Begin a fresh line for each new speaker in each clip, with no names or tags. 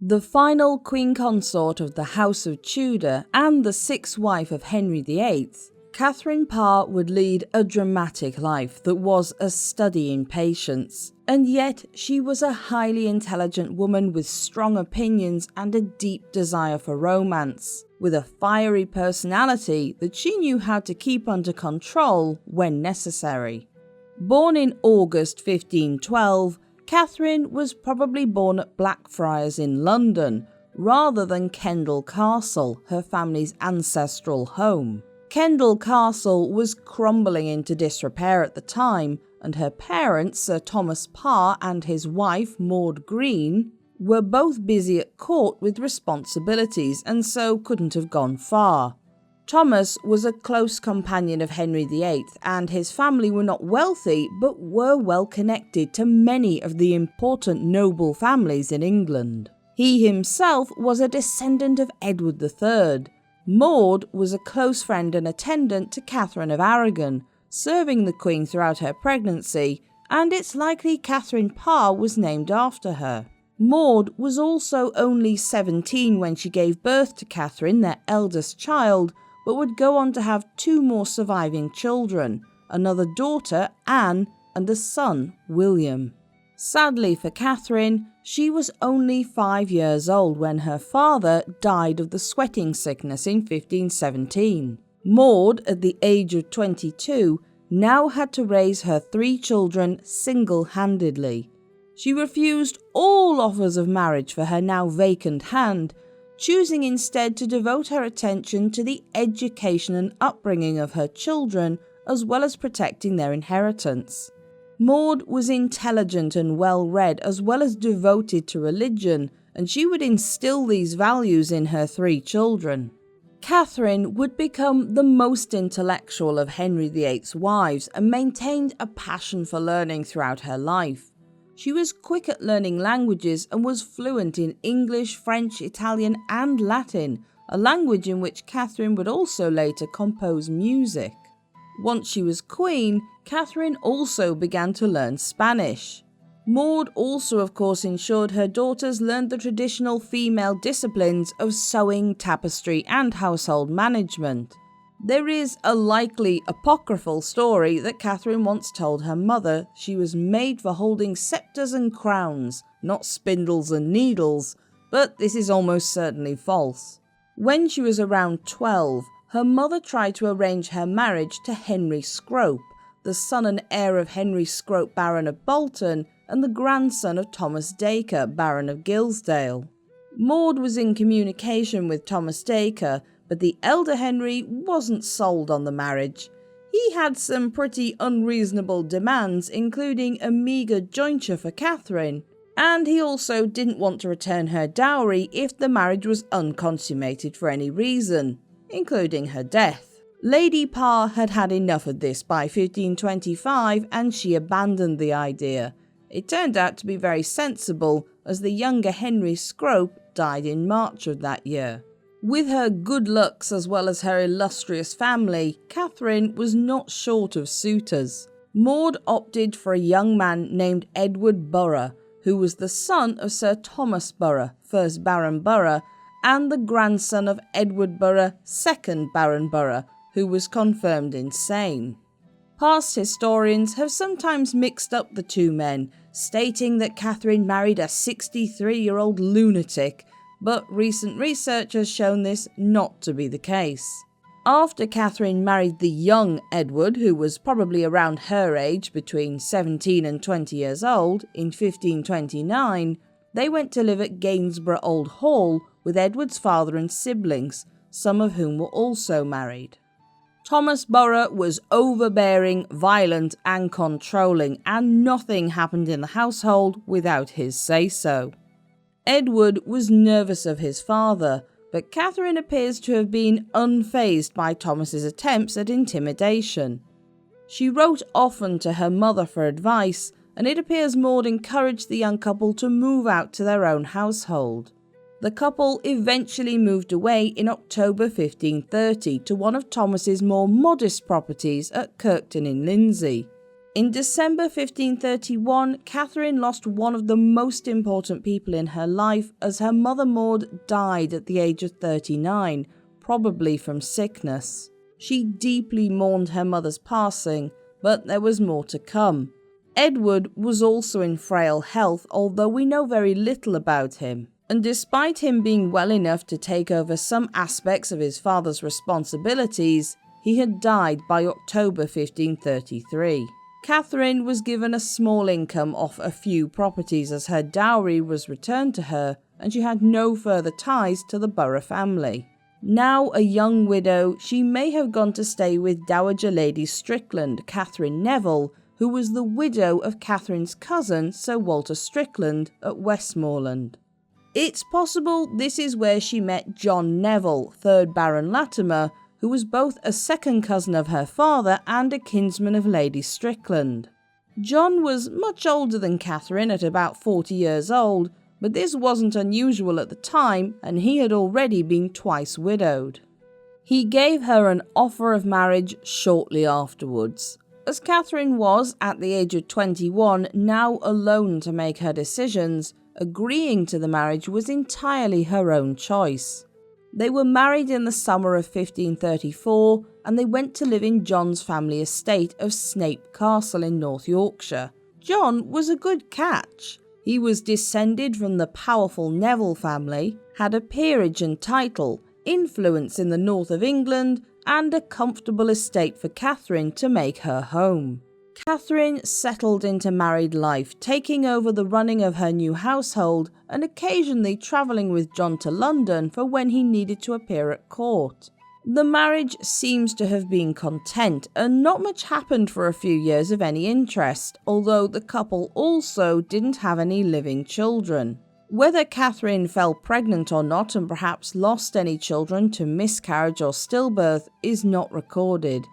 The final Queen Consort of the House of Tudor and the sixth wife of Henry VIII, Katherine Parr would lead a dramatic life that was a study in patience, and yet she was a highly intelligent woman with strong opinions and a deep desire for romance, with a fiery personality that she knew how to keep under control when necessary. Born in August 1512, Katherine was probably born at Blackfriars in London, rather than Kendal Castle, her family's ancestral home. Kendal Castle was crumbling into disrepair at the time, and her parents, Sir Thomas Parr and his wife, Maud Green, were both busy at court with responsibilities and so couldn't have gone far. Thomas was a close companion of Henry VIII, and his family were not wealthy but were well connected to many of the important noble families in England. He himself was a descendant of Edward III. Maud was a close friend and attendant to Catherine of Aragon, serving the Queen throughout her pregnancy, and it's likely Katherine Parr was named after her. Maud was also only 17 when she gave birth to Catherine, their eldest child, but would go on to have two more surviving children, another daughter, Anne, and a son, William. Sadly for Catherine, she was only 5 years old when her father died of the sweating sickness in 1517. Maud, at the age of 22, now had to raise her 3 children single-handedly. She refused all offers of marriage for her now vacant hand, choosing instead to devote her attention to the education and upbringing of her children, as well as protecting their inheritance. Maud was intelligent and well-read, as well as devoted to religion, and she would instill these values in her 3 children. Catherine would become the most intellectual of Henry VIII's wives and maintained a passion for learning throughout her life. She was quick at learning languages and was fluent in English, French, Italian and Latin, a language in which Catherine would also later compose music. Once she was queen, Catherine also began to learn Spanish. Maud also of course ensured her daughters learned the traditional female disciplines of sewing, tapestry and household management. There is a likely apocryphal story that Catherine once told her mother she was made for holding sceptres and crowns, not spindles and needles, but this is almost certainly false. When she was around 12, her mother tried to arrange her marriage to Henry Scrope, the son and heir of Henry Scrope, Baron of Bolton, and the grandson of Thomas Dacre, Baron of Gilsdale. Maud was in communication with Thomas Dacre, but the elder Henry wasn't sold on the marriage. He had some pretty unreasonable demands, including a meagre jointure for Catherine, and he also didn't want to return her dowry if the marriage was unconsummated for any reason, including her death. Lady Parr had had enough of this by 1525 and she abandoned the idea. It turned out to be very sensible, as the younger Henry Scrope died in March of that year. With her good looks as well as her illustrious family, Catherine was not short of suitors. Maud opted for a young man named Edward Borough, who was the son of Sir Thomas Borough, 1st Baron Borough, and the grandson of Edward Borough, 2nd Baron Borough, who was confirmed insane. Past historians have sometimes mixed up the two men, stating that Catherine married a 63-year-old lunatic, but recent research has shown this not to be the case. After Catherine married the young Edward, who was probably around her age, between 17 and 20 years old, in 1529, they went to live at Gainsborough Old Hall with Edward's father and siblings, some of whom were also married. Thomas Borough was overbearing, violent and controlling, and nothing happened in the household without his say-so. Edward was nervous of his father, but Catherine appears to have been unfazed by Thomas's attempts at intimidation. She wrote often to her mother for advice, and it appears Maud encouraged the young couple to move out to their own household. The couple eventually moved away in October 1530 to one of Thomas's more modest properties at Kirkton in Lindsey. In December 1531, Catherine lost one of the most important people in her life as her mother Maud died at the age of 39, probably from sickness. She deeply mourned her mother's passing, but there was more to come. Edward was also in frail health, although we know very little about him. And despite him being well enough to take over some aspects of his father's responsibilities, he had died by October 1533. Catherine was given a small income off a few properties as her dowry was returned to her, and she had no further ties to the Borough family. Now a young widow, she may have gone to stay with Dowager Lady Strickland, Catherine Neville, who was the widow of Catherine's cousin, Sir Walter Strickland, at Westmoreland. It's possible this is where she met John Neville, 3rd Baron Latimer, who was both a second cousin of her father and a kinsman of Lady Strickland. John was much older than Catherine at about 40 years old, but this wasn't unusual at the time, and he had already been twice widowed. He gave her an offer of marriage shortly afterwards. As Catherine was, at the age of 21, now alone to make her decisions, agreeing to the marriage was entirely her own choice. They were married in the summer of 1534, and they went to live in John's family estate of Snape Castle in North Yorkshire. John was a good catch. He was descended from the powerful Neville family, had a peerage and title, influence in the north of England, and a comfortable estate for Catherine to make her home. Catherine settled into married life, taking over the running of her new household and occasionally travelling with John to London for when he needed to appear at court. The marriage seems to have been content, and not much happened for a few years of any interest, although the couple also didn't have any living children. Whether Catherine fell pregnant or not and perhaps lost any children to miscarriage or stillbirth is not recorded.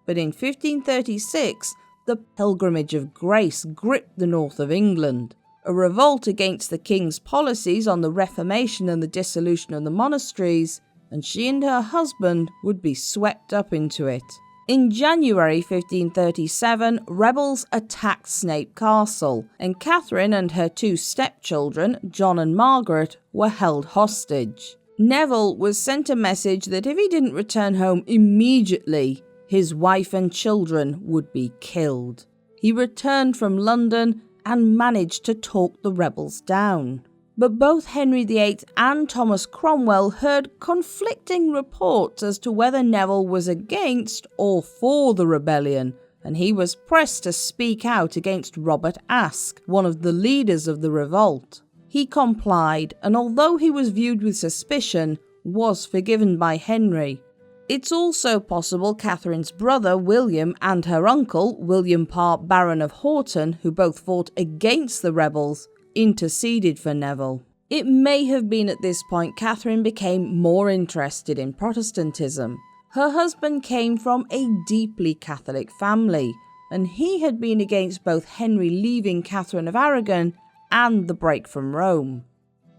But in 1536, the Pilgrimage of Grace gripped the north of England. A revolt against the king's policies on the Reformation and the dissolution of the monasteries, and she and her husband would be swept up into it. In January 1537, rebels attacked Snape Castle, and Catherine and her two stepchildren, John and Margaret, were held hostage. Neville was sent a message that if he didn't return home immediately, his wife and children would be killed. He returned from London and managed to talk the rebels down. But both Henry VIII and Thomas Cromwell heard conflicting reports as to whether Neville was against or for the rebellion, and he was pressed to speak out against Robert Aske, one of the leaders of the revolt. He complied, and although he was viewed with suspicion, was forgiven by Henry. It's also possible Catherine's brother William and her uncle, William Parr, Baron of Houghton, who both fought against the rebels, interceded for Neville. It may have been at this point Catherine became more interested in Protestantism. Her husband came from a deeply Catholic family, and he had been against both Henry leaving Catherine of Aragon and the break from Rome.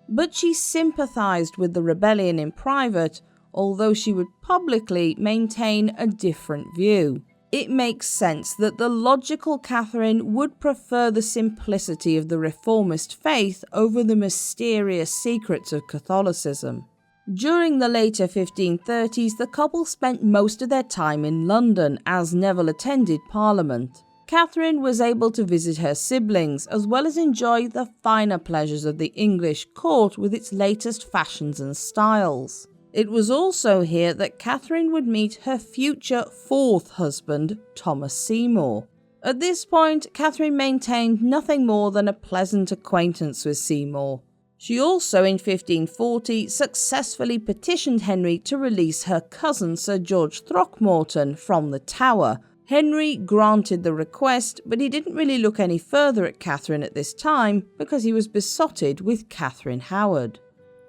But she sympathised with the rebellion in private, although she would publicly maintain a different view. It makes sense that the logical Catherine would prefer the simplicity of the reformist faith over the mysterious secrets of Catholicism. During the later 1530s, the couple spent most of their time in London as Neville attended Parliament. Catherine was able to visit her siblings as well as enjoy the finer pleasures of the English court with its latest fashions and styles. It was also here that Catherine would meet her future fourth husband, Thomas Seymour. At this point, Catherine maintained nothing more than a pleasant acquaintance with Seymour. She also, in 1540, successfully petitioned Henry to release her cousin Sir George Throckmorton from the Tower. Henry granted the request, but he didn't really look any further at Catherine at this time because he was besotted with Catherine Howard.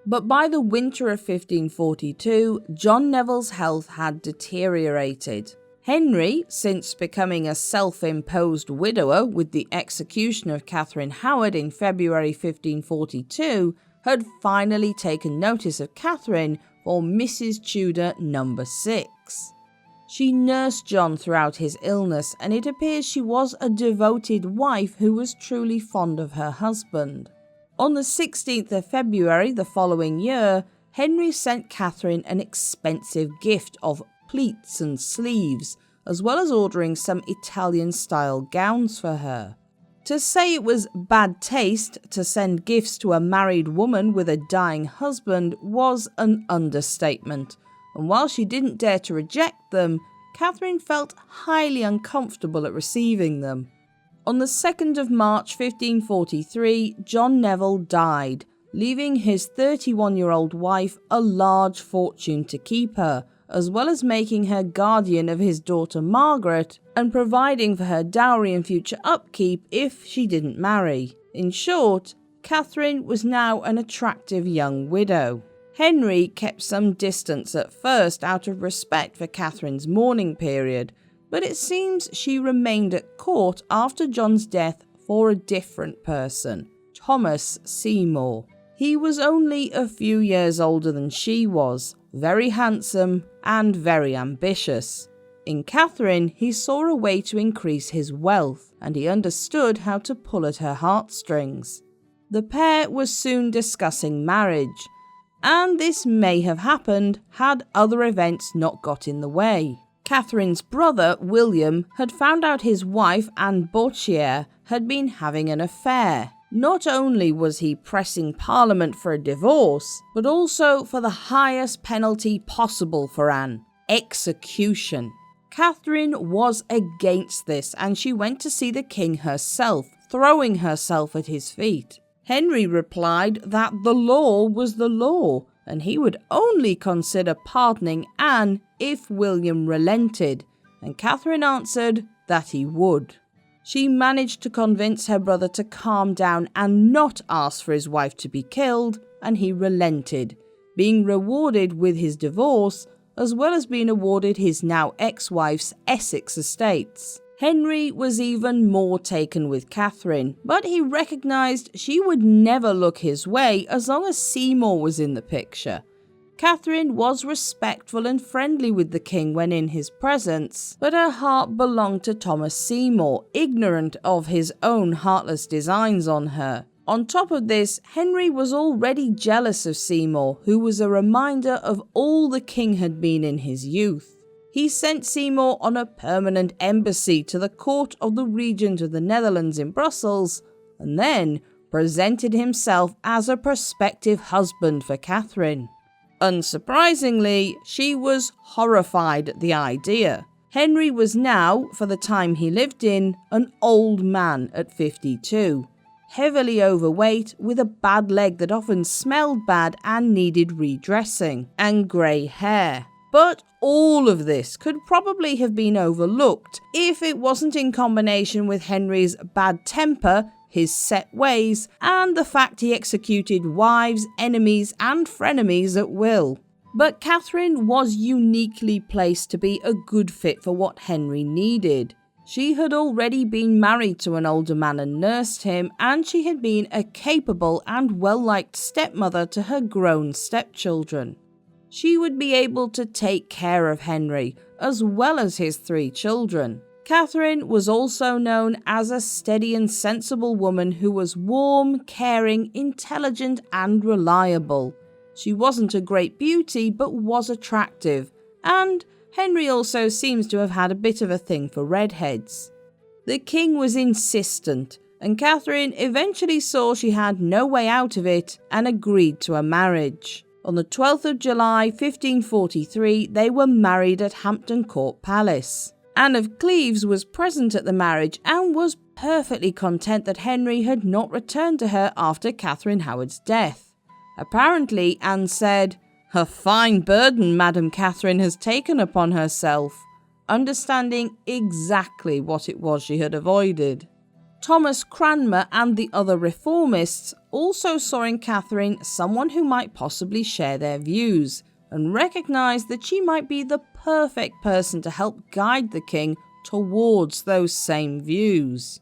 But by the winter of 1542, John Neville's health had deteriorated. Henry, since becoming a self-imposed widower with the execution of Catherine Howard in February 1542, had finally taken notice of Catherine for Mrs. Tudor No. 6. She nursed John throughout his illness, and it appears she was a devoted wife who was truly fond of her husband. On the 16th of February the following year, Henry sent Catherine an expensive gift of pleats and sleeves, as well as ordering some Italian-style gowns for her. To say it was bad taste to send gifts to a married woman with a dying husband was an understatement, and while she didn't dare to reject them, Catherine felt highly uncomfortable at receiving them. On the 2nd of March 1543, John Neville died, leaving his 31-year-old wife a large fortune to keep her, as well as making her guardian of his daughter Margaret and providing for her dowry and future upkeep if she didn't marry. In short, Catherine was now an attractive young widow. Henry kept some distance at first out of respect for Catherine's mourning period, but it seems she remained at court after John's death for a different person, Thomas Seymour. He was only a few years older than she was, very handsome and very ambitious. In Catherine, he saw a way to increase his wealth, and he understood how to pull at her heartstrings. The pair was soon discussing marriage, and this may have happened had other events not got in the way. Catherine's brother, William, had found out his wife, Anne Askew, had been having an affair. Not only was he pressing Parliament for a divorce, but also for the highest penalty possible for Anne, execution. Catherine was against this, and she went to see the king herself, throwing herself at his feet. Henry replied that the law was the law, and he would only consider pardoning Anne if William relented, and Catherine answered that he would. She managed to convince her brother to calm down and not ask for his wife to be killed, and he relented, being rewarded with his divorce, as well as being awarded his now ex-wife's Essex estates. Henry was even more taken with Catherine, but he recognised she would never look his way as long as Seymour was in the picture. Catherine was respectful and friendly with the king when in his presence, but her heart belonged to Thomas Seymour, ignorant of his own heartless designs on her. On top of this, Henry was already jealous of Seymour, who was a reminder of all the king had been in his youth. He sent Seymour on a permanent embassy to the court of the Regent of the Netherlands in Brussels, and then presented himself as a prospective husband for Catherine. Unsurprisingly, she was horrified at the idea. Henry was now, for the time he lived in, an old man at 52, heavily overweight, with a bad leg that often smelled bad and needed redressing, and grey hair. But all of this could probably have been overlooked if it wasn't in combination with Henry's bad temper, his set ways, and the fact he executed wives, enemies, and frenemies at will. But Catherine was uniquely placed to be a good fit for what Henry needed. She had already been married to an older man and nursed him, and she had been a capable and well-liked stepmother to her grown stepchildren. She would be able to take care of Henry, as well as his 3 children. Catherine was also known as a steady and sensible woman who was warm, caring, intelligent, and reliable. She wasn't a great beauty, but was attractive, and Henry also seems to have had a bit of a thing for redheads. The king was insistent, and Catherine eventually saw she had no way out of it and agreed to a marriage. On the 12th of July 1543, they were married at Hampton Court Palace. Anne of Cleves was present at the marriage and was perfectly content that Henry had not returned to her after Catherine Howard's death. Apparently, Anne said, "A fine burden Madam Catherine has taken upon herself," understanding exactly what it was she had avoided. Thomas Cranmer and the other reformists also saw in Catherine someone who might possibly share their views, and recognised that she might be the perfect person to help guide the king towards those same views.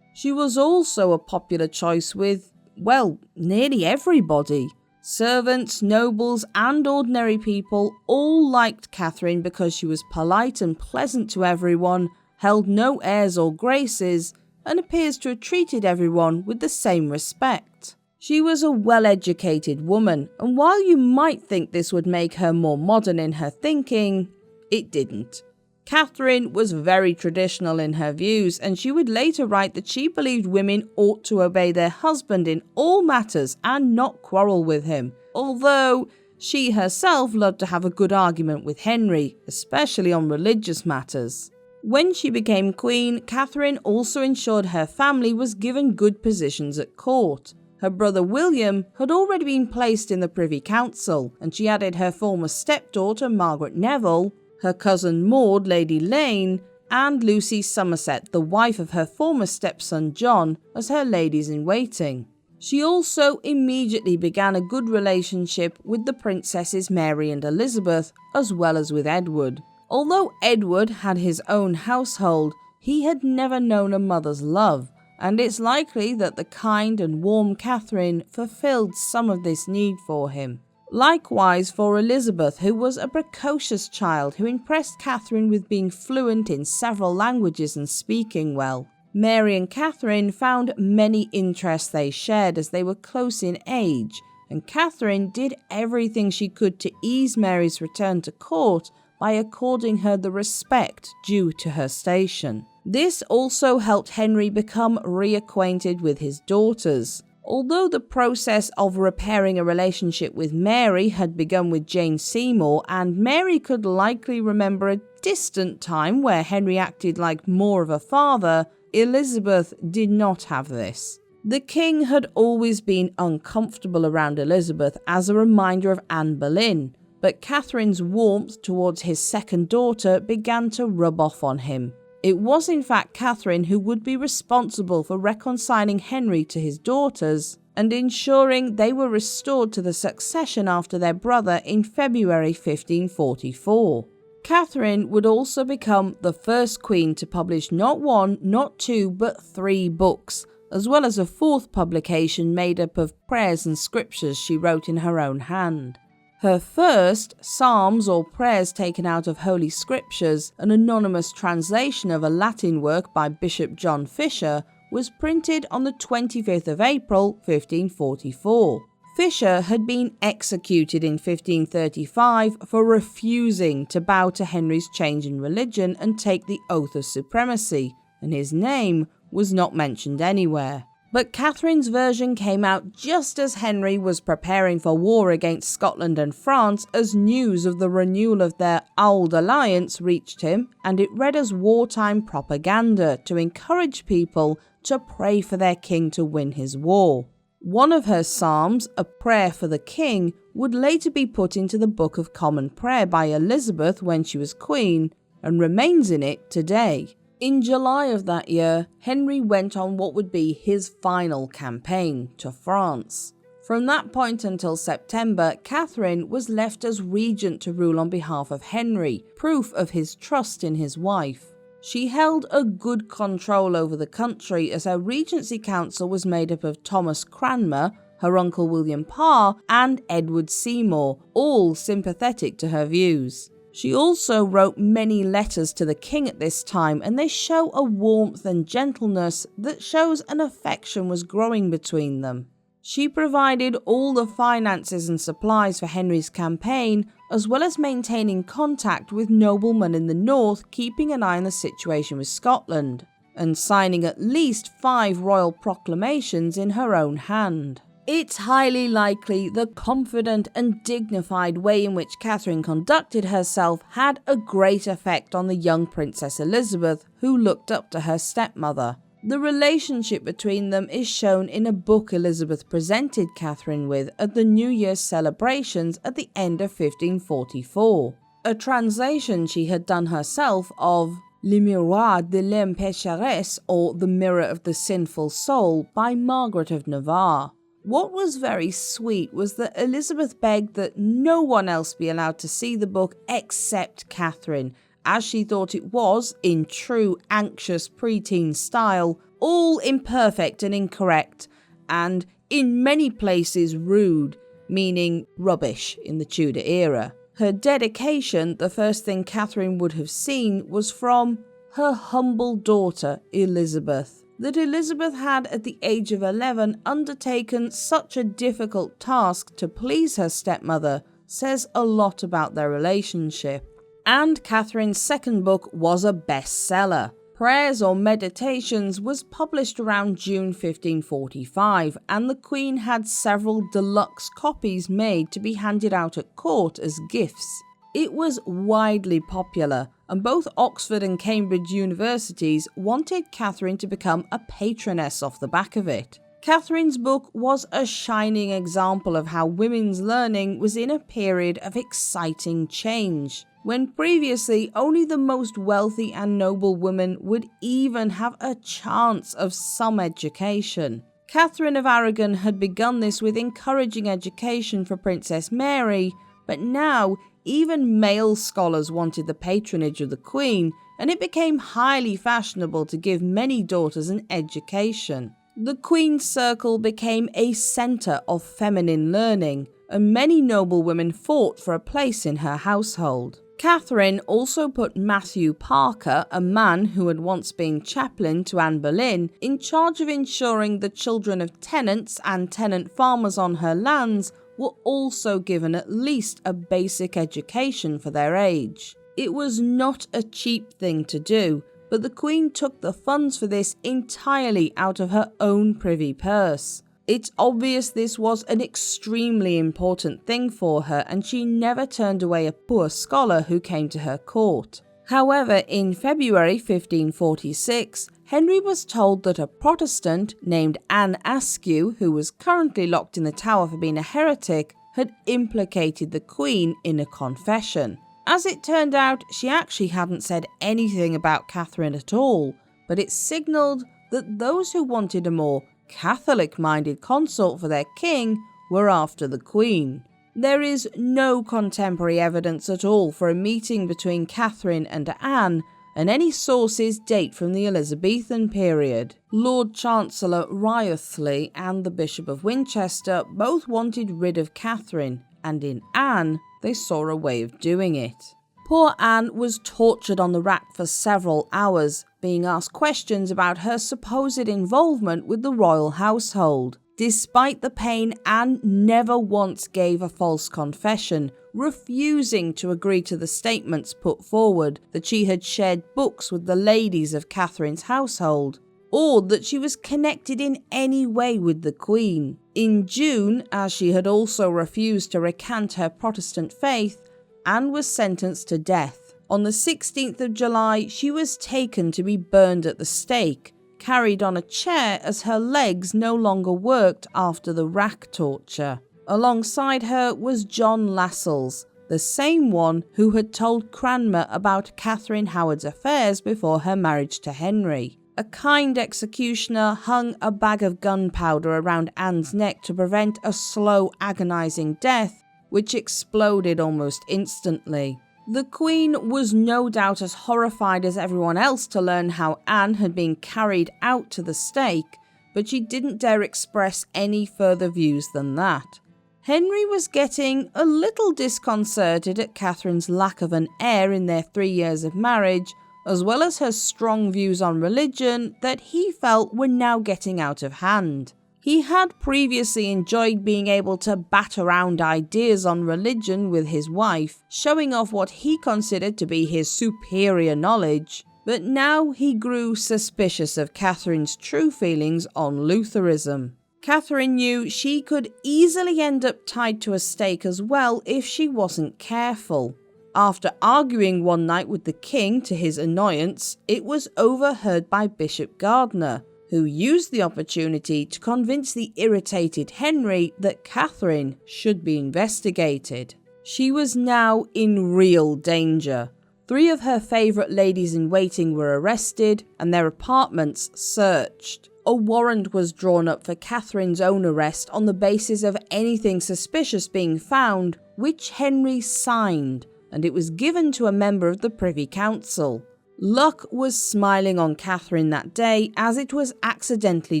She was also a popular choice with, well, nearly everybody. Servants, nobles, and ordinary people all liked Catherine because she was polite and pleasant to everyone, held no airs or graces, and appears to have treated everyone with the same respect. She was a well-educated woman, and while you might think this would make her more modern in her thinking, it didn't. Catherine was very traditional in her views, and she would later write that she believed women ought to obey their husband in all matters and not quarrel with him, although she herself loved to have a good argument with Henry, especially on religious matters. When she became queen, Catherine also ensured her family was given good positions at court. Her brother William had already been placed in the Privy Council, and she added her former stepdaughter Margaret Neville, her cousin Maud, Lady Lane, and Lucy Somerset, the wife of her former stepson John, as her ladies-in-waiting. She also immediately began a good relationship with the princesses Mary and Elizabeth, as well as with Edward. Although Edward had his own household, he had never known a mother's love, and it's likely that the kind and warm Catherine fulfilled some of this need for him. Likewise for Elizabeth, who was a precocious child who impressed Catherine with being fluent in several languages and speaking well. Mary and Catherine found many interests they shared as they were close in age, and Catherine did everything she could to ease Mary's return to court by according her the respect due to her station. This also helped Henry become reacquainted with his daughters. Although the process of repairing a relationship with Mary had begun with Jane Seymour, and Mary could likely remember a distant time where Henry acted like more of a father, Elizabeth did not have this. The king had always been uncomfortable around Elizabeth as a reminder of Anne Boleyn, but Catherine's warmth towards his second daughter began to rub off on him. It was in fact Catherine who would be responsible for reconciling Henry to his daughters and ensuring they were restored to the succession after their brother in February 1544. Catherine would also become the first queen to publish not one, not two, but 3 books, as well as a 4th publication made up of prayers and scriptures she wrote in her own hand. Her first, Psalms or Prayers Taken Out of Holy Scriptures, an anonymous translation of a Latin work by Bishop John Fisher, was printed on the 25th of April 1544. Fisher had been executed in 1535 for refusing to bow to Henry's change in religion and take the oath of supremacy, and his name was not mentioned anywhere. But Catherine's version came out just as Henry was preparing for war against Scotland and France, as news of the renewal of their Auld Alliance reached him, and it read as wartime propaganda to encourage people to pray for their king to win his war. One of her psalms, A Prayer for the King, would later be put into the Book of Common Prayer by Elizabeth when she was queen, and remains in it today. In July of that year, Henry went on what would be his final campaign to France. From that point until September, Catherine was left as regent to rule on behalf of Henry, proof of his trust in his wife. She held a good control over the country as her regency council was made up of Thomas Cranmer, her uncle William Parr, and Edward Seymour, all sympathetic to her views. She also wrote many letters to the king at this time, and they show a warmth and gentleness that shows an affection was growing between them. She provided all the finances and supplies for Henry's campaign, as well as maintaining contact with noblemen in the north, keeping an eye on the situation with Scotland, and signing at least 5 royal proclamations in her own hand. It's highly likely the confident and dignified way in which Catherine conducted herself had a great effect on the young Princess Elizabeth, who looked up to her stepmother. The relationship between them is shown in a book Elizabeth presented Catherine with at the New Year's celebrations at the end of 1544, a translation she had done herself of Le Miroir de l'âme pécheresse, or The Mirror of the Sinful Soul, by Margaret of Navarre. What was very sweet was that Elizabeth begged that no one else be allowed to see the book except Catherine, as she thought it was, in true anxious preteen style, all imperfect and incorrect, and in many places rude. meaning rubbish in the Tudor era. Her dedication, the first thing Catherine would have seen, was from her humble daughter Elizabeth. That Elizabeth had at the age of 11 undertaken such a difficult task to please her stepmother says a lot about their relationship. And Catherine's second book was a bestseller. Prayers or Meditations was published around June 1545, and the Queen had several deluxe copies made to be handed out at court as gifts. It was widely popular, and both Oxford and Cambridge universities wanted Catherine to become a patroness off the back of it. Catherine's book was a shining example of how women's learning was in a period of exciting change, when previously only the most wealthy and noble women would even have a chance of some education. Catherine of Aragon had begun this with encouraging education for Princess Mary, but now even male scholars wanted the patronage of the Queen, and it became highly fashionable to give many daughters an education. The Queen's circle became a centre of feminine learning, and many noble women fought for a place in her household. Catherine also put Matthew Parker, a man who had once been chaplain to Anne Boleyn, in charge of ensuring the children of tenants and tenant farmers on her lands were also given at least a basic education for their age. It was not a cheap thing to do, but the Queen took the funds for this entirely out of her own privy purse. It's obvious this was an extremely important thing for her, and she never turned away a poor scholar who came to her court. However, in February 1546, Henry was told that a Protestant named Anne Askew, who was currently locked in the Tower for being a heretic, had implicated the Queen in a confession. As it turned out, she actually hadn't said anything about Catherine at all, but it signalled that those who wanted a more Catholic-minded consort for their king were after the Queen. There is no contemporary evidence at all for a meeting between Catherine and Anne, and any sources date from the Elizabethan period. Lord Chancellor Wriothesley and the Bishop of Winchester both wanted rid of Catherine, and in Anne they saw a way of doing it. Poor Anne was tortured on the rack for several hours, being asked questions about her supposed involvement with the royal household. Despite the pain, Anne never once gave a false confession, refusing to agree to the statements put forward that she had shared books with the ladies of Catherine's household, or that she was connected in any way with the Queen. In June, as she had also refused to recant her Protestant faith, Anne was sentenced to death. On the 16th of July, she was taken to be burned at the stake, carried on a chair as her legs no longer worked after the rack torture. Alongside her was John Lascelles, the same one who had told Cranmer about Catherine Howard's affairs before her marriage to Henry. A kind executioner hung a bag of gunpowder around Anne's neck to prevent a slow, agonising death, which exploded almost instantly. The Queen was no doubt as horrified as everyone else to learn how Anne had been carried out to the stake, but she didn't dare express any further views than that. Henry was getting a little disconcerted at Catherine's lack of an heir in their 3 years of marriage, as well as her strong views on religion that he felt were now getting out of hand. He had previously enjoyed being able to bat around ideas on religion with his wife, showing off what he considered to be his superior knowledge, but now he grew suspicious of Catherine's true feelings on Lutheranism. Catherine knew she could easily end up tied to a stake as well if she wasn't careful. After arguing one night with the king to his annoyance, it was overheard by Bishop Gardiner, who used the opportunity to convince the irritated Henry that Catherine should be investigated. She was now in real danger. 3 of her favourite ladies-in-waiting were arrested and their apartments searched. A warrant was drawn up for Catherine's own arrest on the basis of anything suspicious being found, which Henry signed, and it was given to a member of the Privy Council. Luck was smiling on Catherine that day, as it was accidentally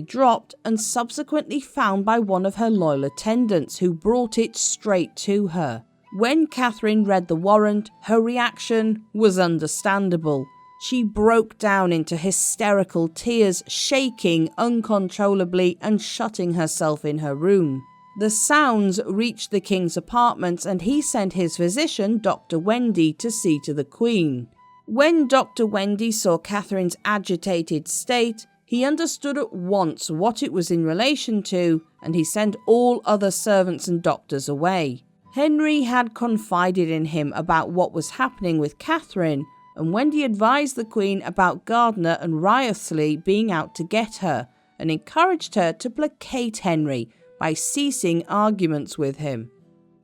dropped and subsequently found by one of her loyal attendants, who brought it straight to her. When Catherine read the warrant, her reaction was understandable. She broke down into hysterical tears, shaking uncontrollably and shutting herself in her room. The sounds reached the king's apartments, and he sent his physician, Dr. Wendy, to see to the Queen. When Dr. Wendy saw Catherine's agitated state, he understood at once what it was in relation to, and he sent all other servants and doctors away. Henry had confided in him about what was happening with Catherine, and Wendy advised the Queen about Gardiner and Wriothesley being out to get her, and encouraged her to placate Henry by ceasing arguments with him.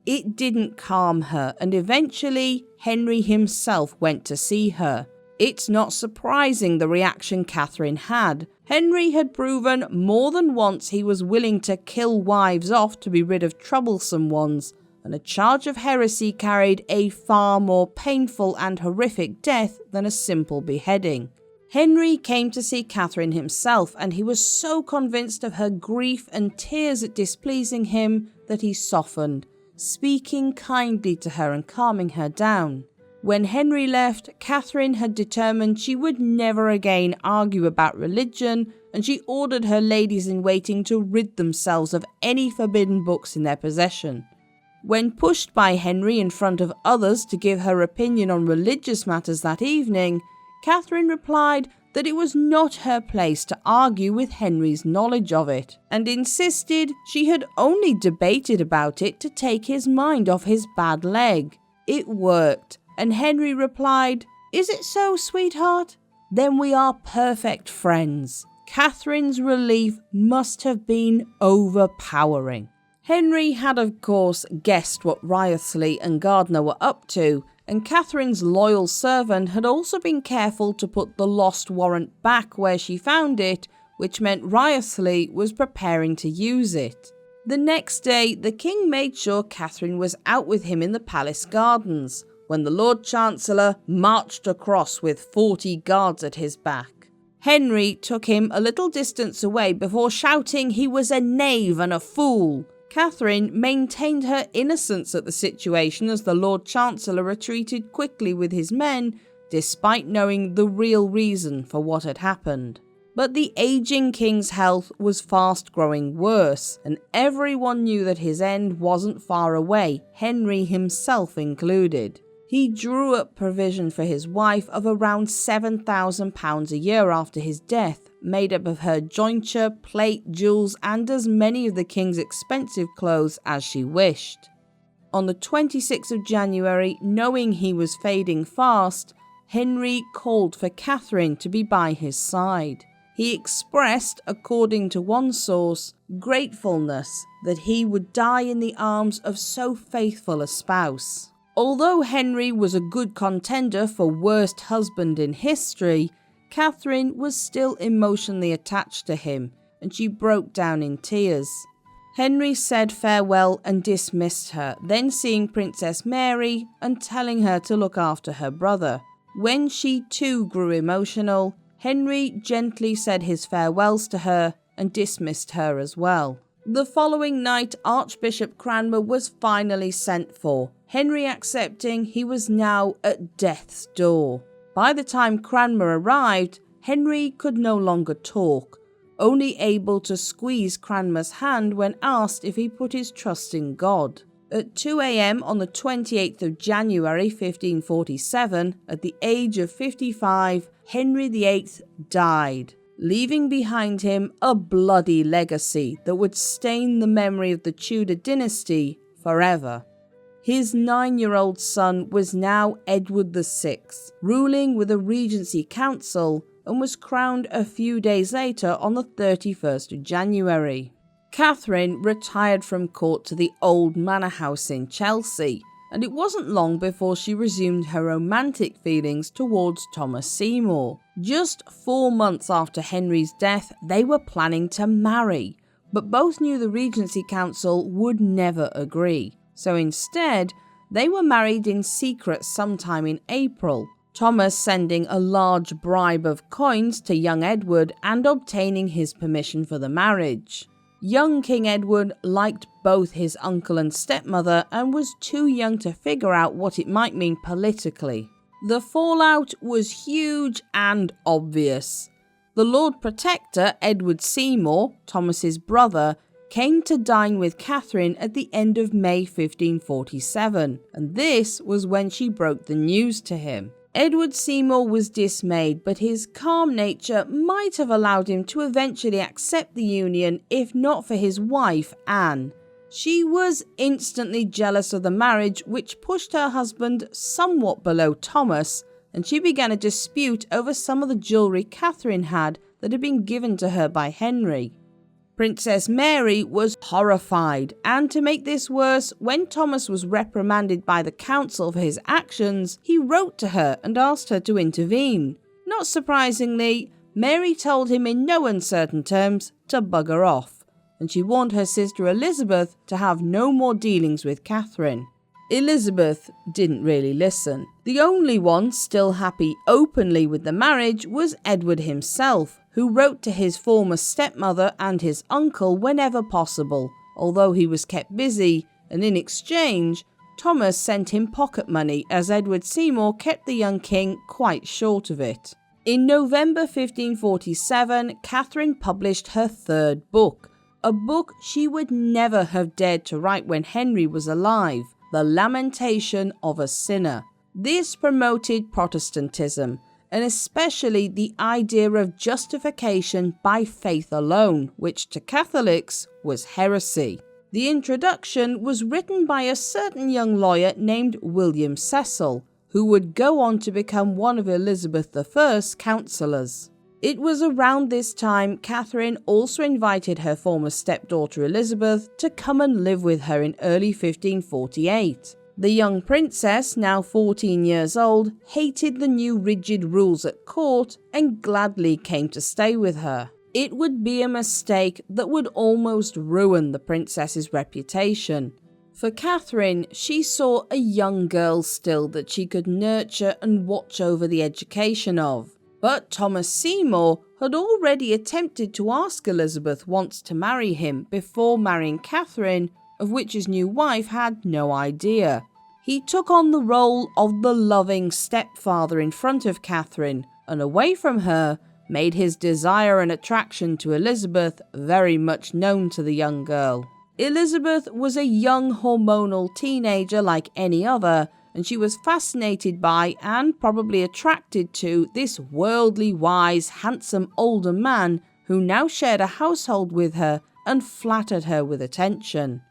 It didn't calm her, and eventually Henry himself went to see her. It's not surprising the reaction Catherine had. Henry had proven more than once he was willing to kill wives off to be rid of troublesome ones, and a charge of heresy carried a far more painful and horrific death than a simple beheading. Henry came to see Catherine himself, and he was so convinced of her grief and tears at displeasing him that he softened, speaking kindly to her and calming her down. When Henry left, Catherine had determined she would never again argue about religion, and she ordered her ladies-in-waiting to rid themselves of any forbidden books in their possession. When pushed by Henry in front of others to give her opinion on religious matters that evening, Catherine replied that it was not her place to argue with Henry's knowledge of it, and insisted she had only debated about it to take his mind off his bad leg. It worked, and Henry replied, "Is it so, sweetheart? Then we are perfect friends." Catherine's relief must have been overpowering. Henry had of course guessed what Wriothesley and Gardiner were up to, and Catherine's loyal servant had also been careful to put the lost warrant back where she found it, which meant Wriothesley was preparing to use it. The next day, the king made sure Catherine was out with him in the palace gardens, when the Lord Chancellor marched across with 40 guards at his back. Henry took him a little distance away before shouting he was a knave and a fool. Catherine maintained her innocence at the situation as the Lord Chancellor retreated quickly with his men, despite knowing the real reason for what had happened. But the aging king's health was fast growing worse, and everyone knew that his end wasn't far away, Henry himself included. He drew up provision for his wife of around £7,000 a year after his death, made up of her jointure, plate, jewels, and as many of the king's expensive clothes as she wished. On the 26th of January, knowing he was fading fast, Henry called for Catherine to be by his side. He expressed, according to one source, gratefulness that he would die in the arms of so faithful a spouse. Although Henry was a good contender for worst husband in history, Catherine was still emotionally attached to him, and she broke down in tears. Henry said farewell and dismissed her, then seeing Princess Mary and telling her to look after her brother. When she too grew emotional, Henry gently said his farewells to her and dismissed her as well. The following night, Archbishop Cranmer was finally sent for, Henry accepting he was now at death's door. By the time Cranmer arrived, Henry could no longer talk, only able to squeeze Cranmer's hand when asked if he put his trust in God. At 2 a.m. on the 28th of January 1547, at the age of 55, Henry VIII died, leaving behind him a bloody legacy that would stain the memory of the Tudor dynasty forever. His 9-year-old son was now Edward VI, ruling with a Regency Council, and was crowned a few days later on the 31st of January. Catherine retired from court to the old manor house in Chelsea, and it wasn't long before she resumed her romantic feelings towards Thomas Seymour. Just 4 months after Henry's death, they were planning to marry, but both knew the Regency Council would never agree. So instead, they were married in secret sometime in April. Thomas sending a large bribe of coins to young Edward and obtaining his permission for the marriage. Young King Edward liked both his uncle and stepmother and was too young to figure out what it might mean politically. The fallout was huge and obvious. The Lord Protector, Edward Seymour, Thomas's brother, came to dine with Catherine at the end of May 1547, and this was when she broke the news to him. Edward Seymour was dismayed, but his calm nature might have allowed him to eventually accept the union if not for his wife, Anne. She was instantly jealous of the marriage, which pushed her husband somewhat below Thomas, and she began a dispute over some of the jewellery Catherine had that had been given to her by Henry. Princess Mary was horrified, and to make this worse, when Thomas was reprimanded by the council for his actions, he wrote to her and asked her to intervene. Not surprisingly, Mary told him in no uncertain terms to bugger off, and she warned her sister Elizabeth to have no more dealings with Catherine. Elizabeth didn't really listen. The only one still happy openly with the marriage was Edward himself, who wrote to his former stepmother and his uncle whenever possible, although he was kept busy, and in exchange, Thomas sent him pocket money as Edward Seymour kept the young king quite short of it. In November 1547, Catherine published her third book, a book she would never have dared to write when Henry was alive, The Lamentation of a Sinner. This promoted Protestantism, and especially the idea of justification by faith alone, which to Catholics was heresy. The introduction was written by a certain young lawyer named William Cecil, who would go on to become one of Elizabeth I's counsellors. It was around this time Catherine also invited her former stepdaughter Elizabeth to come and live with her in early 1548. The young princess, now 14 years old, hated the new rigid rules at court and gladly came to stay with her. It would be a mistake that would almost ruin the princess's reputation. For Catherine, she saw a young girl still that she could nurture and watch over the education of. But Thomas Seymour had already attempted to ask Elizabeth once to marry him before marrying Catherine, of which his new wife had no idea. He took on the role of the loving stepfather in front of Catherine, and away from her, made his desire and attraction to Elizabeth very much known to the young girl. Elizabeth was a young hormonal teenager like any other, and she was fascinated by and probably attracted to this worldly wise, handsome older man who now shared a household with her and flattered her with attention.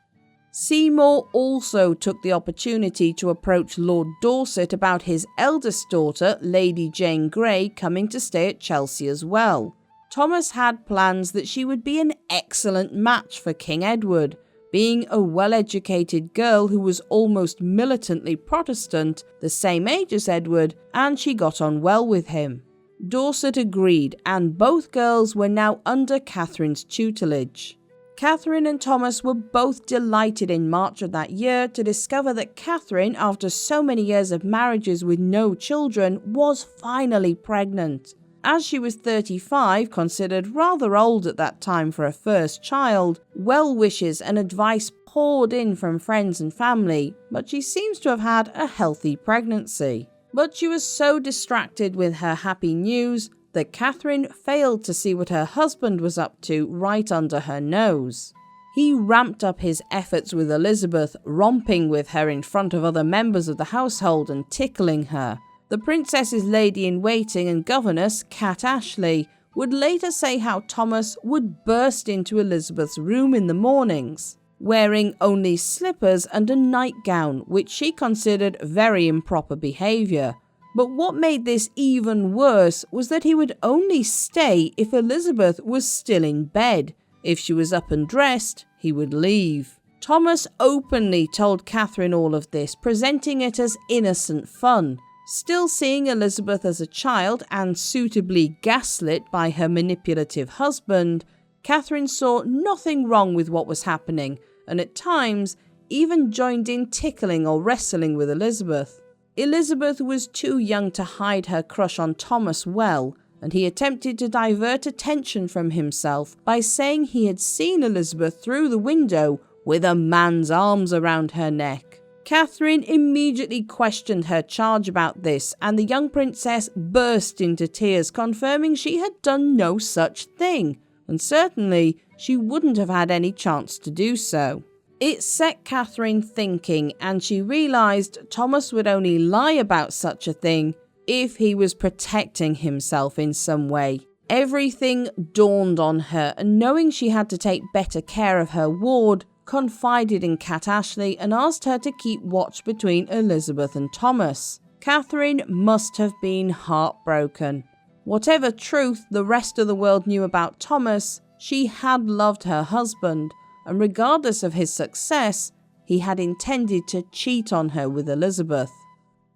Seymour also took the opportunity to approach Lord Dorset about his eldest daughter, Lady Jane Grey, coming to stay at Chelsea as well. Thomas had plans that she would be an excellent match for King Edward, being a well-educated girl who was almost militantly Protestant, the same age as Edward, and she got on well with him. Dorset agreed, and both girls were now under Catherine's tutelage. Catherine and Thomas were both delighted in March of that year to discover that Catherine, after so many years of marriages with no children, was finally pregnant. As she was 35, considered rather old at that time for a first child, well wishes and advice poured in from friends and family, but she seems to have had a healthy pregnancy. But she was so distracted with her happy news that Catherine failed to see what her husband was up to right under her nose. He ramped up his efforts with Elizabeth, romping with her in front of other members of the household and tickling her. The princess's lady-in-waiting and governess, Cat Ashley, would later say how Thomas would burst into Elizabeth's room in the mornings, wearing only slippers and a nightgown, which she considered very improper behaviour. But what made this even worse was that he would only stay if Elizabeth was still in bed. If she was up and dressed, he would leave. Thomas openly told Catherine all of this, presenting it as innocent fun. Still seeing Elizabeth as a child and suitably gaslit by her manipulative husband, Catherine saw nothing wrong with what was happening, and at times even joined in tickling or wrestling with Elizabeth. Elizabeth was too young to hide her crush on Thomas well, and he attempted to divert attention from himself by saying he had seen Elizabeth through the window with a man's arms around her neck. Catherine immediately questioned her charge about this, and the young princess burst into tears, confirming she had done no such thing, and certainly she wouldn't have had any chance to do so. It set Catherine thinking, and she realised Thomas would only lie about such a thing if he was protecting himself in some way. Everything dawned on her, and knowing she had to take better care of her ward, confided in Cat Ashley and asked her to keep watch between Elizabeth and Thomas. Catherine must have been heartbroken. Whatever truth the rest of the world knew about Thomas, she had loved her husband, and regardless of his success, he had intended to cheat on her with Elizabeth.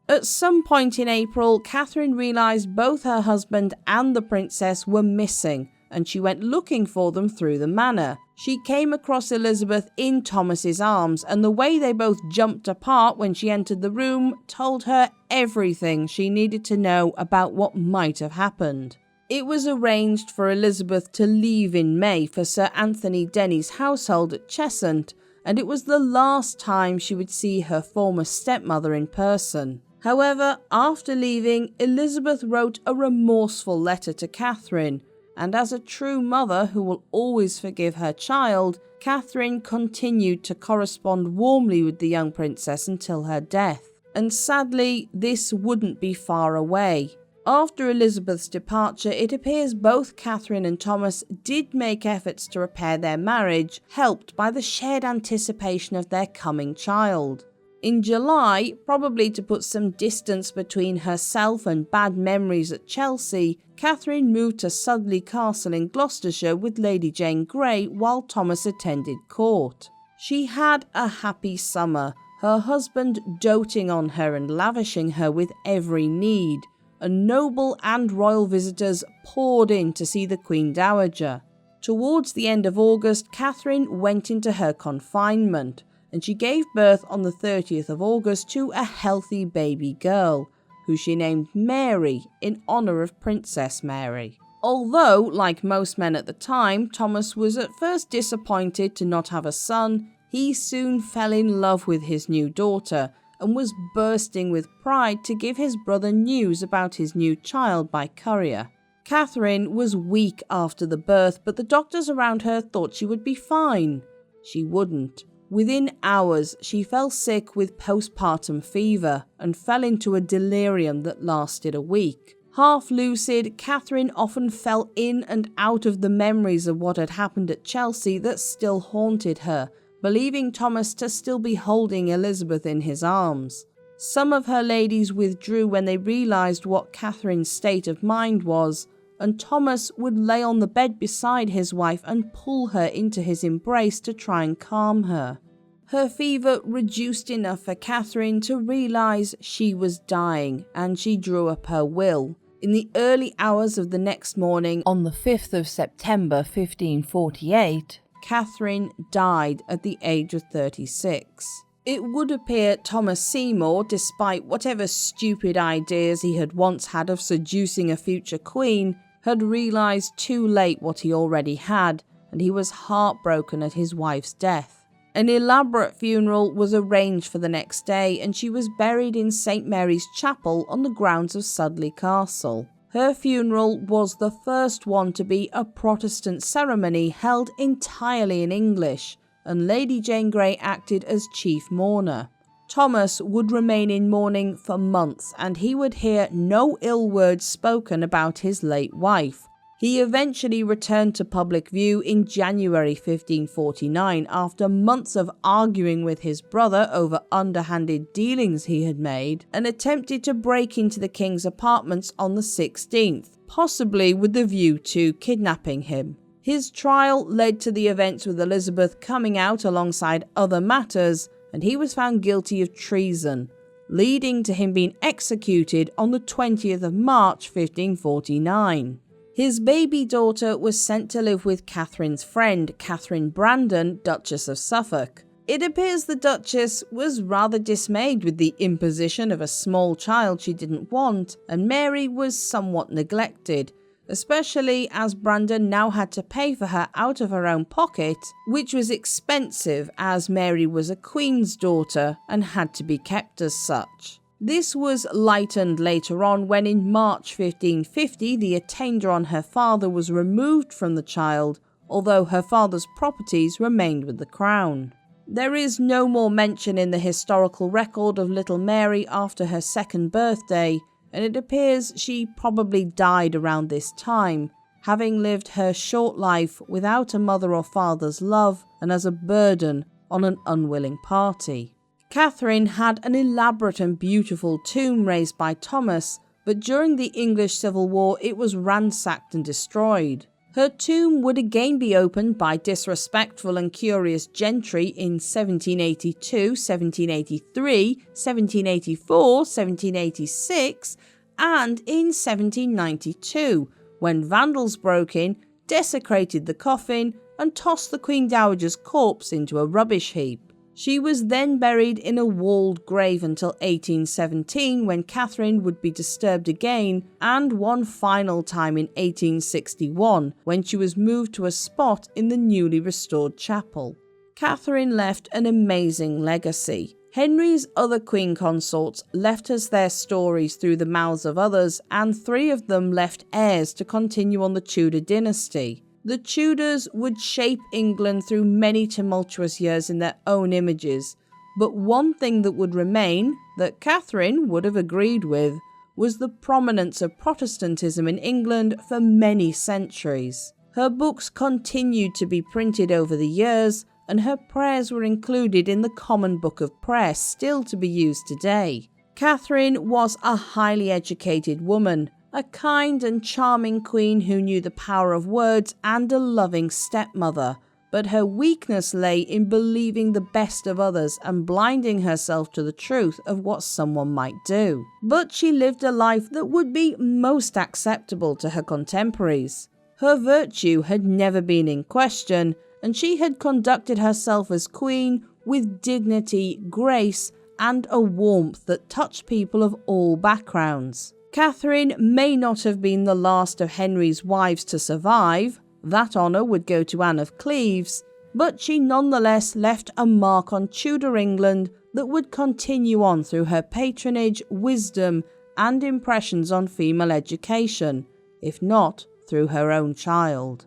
At some point in April, Catherine realised both her husband and the princess were missing, and she went looking for them through the manor. She came across Elizabeth in Thomas's arms, and the way they both jumped apart when she entered the room told her everything she needed to know about what might have happened. It was arranged for Elizabeth to leave in May for Sir Anthony Denny's household at Cheshunt, and it was the last time she would see her former stepmother in person. However, after leaving, Elizabeth wrote a remorseful letter to Catherine, and as a true mother who will always forgive her child, Catherine continued to correspond warmly with the young princess until her death. And sadly, this wouldn't be far away. After Elizabeth's departure, it appears both Catherine and Thomas did make efforts to repair their marriage, helped by the shared anticipation of their coming child. In July, probably to put some distance between herself and bad memories at Chelsea, Catherine moved to Sudley Castle in Gloucestershire with Lady Jane Grey while Thomas attended court. She had a happy summer, her husband doting on her and lavishing her with every need, and noble and royal visitors poured in to see the Queen Dowager. Towards the end of August, Catherine went into her confinement, and she gave birth on the 30th of August to a healthy baby girl, who she named Mary in honour of Princess Mary. Although, like most men at the time, Thomas was at first disappointed to not have a son, he soon fell in love with his new daughter and was bursting with pride to give his brother news about his new child by courier. Catherine was weak after the birth, but the doctors around her thought she would be fine. She wouldn't. Within hours, she fell sick with postpartum fever and fell into a delirium that lasted a week. Half lucid, Catherine often fell in and out of the memories of what had happened at Chelsea that still haunted her, believing Thomas to still be holding Elizabeth in his arms. Some of her ladies withdrew when they realised what Catherine's state of mind was, and Thomas would lay on the bed beside his wife and pull her into his embrace to try and calm her. Her fever reduced enough for Catherine to realise she was dying, and she drew up her will. In the early hours of the next morning, on the 5th of September 1548, Catherine died at the age of 36. It would appear Thomas Seymour, despite whatever stupid ideas he had once had of seducing a future queen, had realised too late what he already had, and he was heartbroken at his wife's death. An elaborate funeral was arranged for the next day, and she was buried in St Mary's Chapel on the grounds of Sudley Castle. Her funeral was the first one to be a Protestant ceremony held entirely in English, and Lady Jane Grey acted as chief mourner. Thomas would remain in mourning for months, and he would hear no ill words spoken about his late wife. He eventually returned to public view in January 1549 after months of arguing with his brother over underhanded dealings he had made, and attempted to break into the king's apartments on the 16th, possibly with the view to kidnapping him. His trial led to the events with Elizabeth coming out alongside other matters, and he was found guilty of treason, leading to him being executed on the 20th of March 1549. His baby daughter was sent to live with Catherine's friend, Catherine Brandon, Duchess of Suffolk. It appears the Duchess was rather dismayed with the imposition of a small child she didn't want, and Mary was somewhat neglected, especially as Brandon now had to pay for her out of her own pocket, which was expensive as Mary was a Queen's daughter and had to be kept as such. This was lightened later on when in March 1550 the attainder on her father was removed from the child, although her father's properties remained with the Crown. There is no more mention in the historical record of little Mary after her second birthday, and it appears she probably died around this time, having lived her short life without a mother or father's love and as a burden on an unwilling party. Catherine had an elaborate and beautiful tomb raised by Thomas, but during the English Civil War it was ransacked and destroyed. Her tomb would again be opened by disrespectful and curious gentry in 1782, 1783, 1784, 1786, and in 1792, when vandals broke in, desecrated the coffin, and tossed the Queen Dowager's corpse into a rubbish heap. She was then buried in a walled grave until 1817, when Catherine would be disturbed again, and one final time in 1861, when she was moved to a spot in the newly restored chapel. Catherine left an amazing legacy. Henry's other queen consorts left us their stories through the mouths of others, and 3 of them left heirs to continue on the Tudor dynasty. The Tudors would shape England through many tumultuous years in their own images, but one thing that would remain, that Catherine would have agreed with, was the prominence of Protestantism in England for many centuries. Her books continued to be printed over the years, and her prayers were included in the Common Book of Prayer, still to be used today. Catherine was a highly educated woman, a kind and charming queen who knew the power of words, and a loving stepmother, but her weakness lay in believing the best of others and blinding herself to the truth of what someone might do. But she lived a life that would be most acceptable to her contemporaries. Her virtue had never been in question, and she had conducted herself as queen with dignity, grace, and a warmth that touched people of all backgrounds. Catherine may not have been the last of Henry's wives to survive, that honour would go to Anne of Cleves, but she nonetheless left a mark on Tudor England that would continue on through her patronage, wisdom, and impressions on female education, if not through her own child.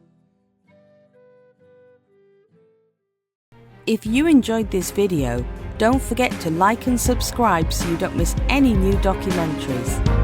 If you enjoyed this video, don't forget to like and subscribe so you don't miss any new documentaries.